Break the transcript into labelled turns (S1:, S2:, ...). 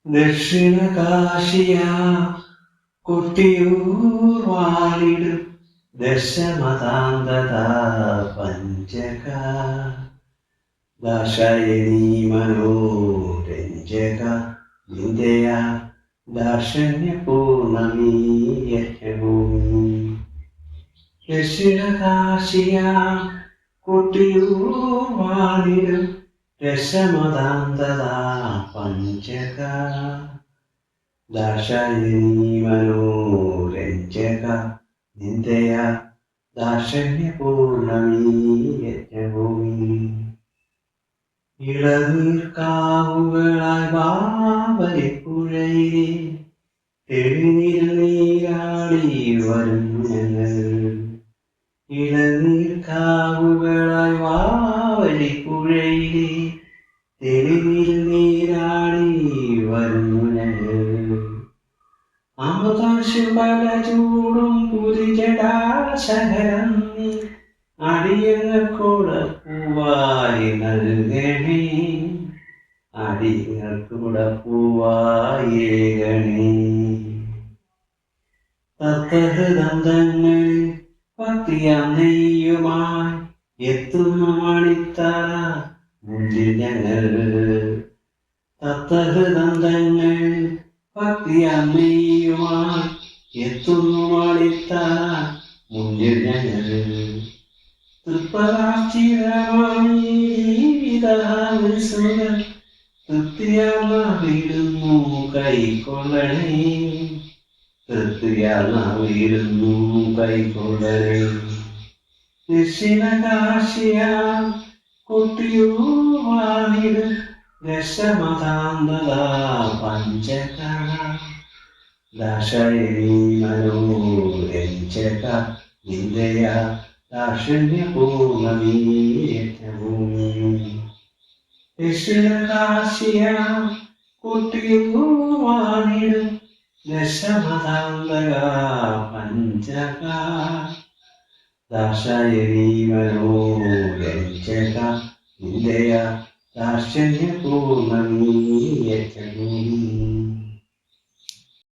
S1: ദക്ഷിണ കാശിയ കൊട്ടിയൂർ വാണിടും ദശമതാന്തത പഞ്ചക ദാശയനീ മനോരഞ്ജക നിന്ദയ ദാർശന്യ പൂർണ്ണമീയഭൂമി ദക്ഷിണ കാശിയ കൊട്ടിയൂർ വാണിടും രസമതാന്തത പഞ്ചക ദാശയനീ മനോരഞ്ജക നിന്ദയ ദാർശന്യപൂർണ്ണമീയഭൂമി ഇളനീർക്കാവുകളായി ബാവലിപ്പുഴയിലെ തെളിനീരാടി വരും ഞങ്ങൾ ഇളനീർക്കാവുകളായി ബാവലിപ്പുഴയിലെ തെളിനീരാടി വരുന്നു ഞങ്ങൾ അമൃതാശു പല ചൂടും പുരിജടാശകരം അടിയങ്ങൾക്കൂടെ പൂവായി നൽകണേ അടിയങ്ങൾക്കൂടെ പൂവായേകണേ തത്തഹൃദന്തങ്ങളിൽ ഭക്തിയാം നെയ്യുമായി എത്തുന്ന മണിത്തറ മുന്നിൽ ഞങ്ങൾ തത്തഹൃദന്തങ്ങളിൽ ഭക്തിയാം നെയ്യുമായി എത്തുന്നു മണിത്തറ മുന്നിൽ ഞങ്ങൾ തൃപ്തിയാർന്നു കൈക്കൊള്ളണേ തൃപ്തിയാർന്നു കൈക്കൊള്ളണേ ദക്ഷിണ കാശിയ കൊട്ടിയൂർ വാണിടും ദശമതാന്തത പഞ്ചക ദാശയനീ മനോരഞ്ജക നിന്ദയ ദാർശന്യപൂർണ്ണമീയഭൂമി ദക്ഷിണ കാശിയ കൊട്ടിയൂർ വാണിടും ദശമതാന്തക പഞ്ചക ദാശയനീ മനോരഞ്ജക നിന്ദയ ദാർശന്യപൂർണ്ണമീയഭൂമി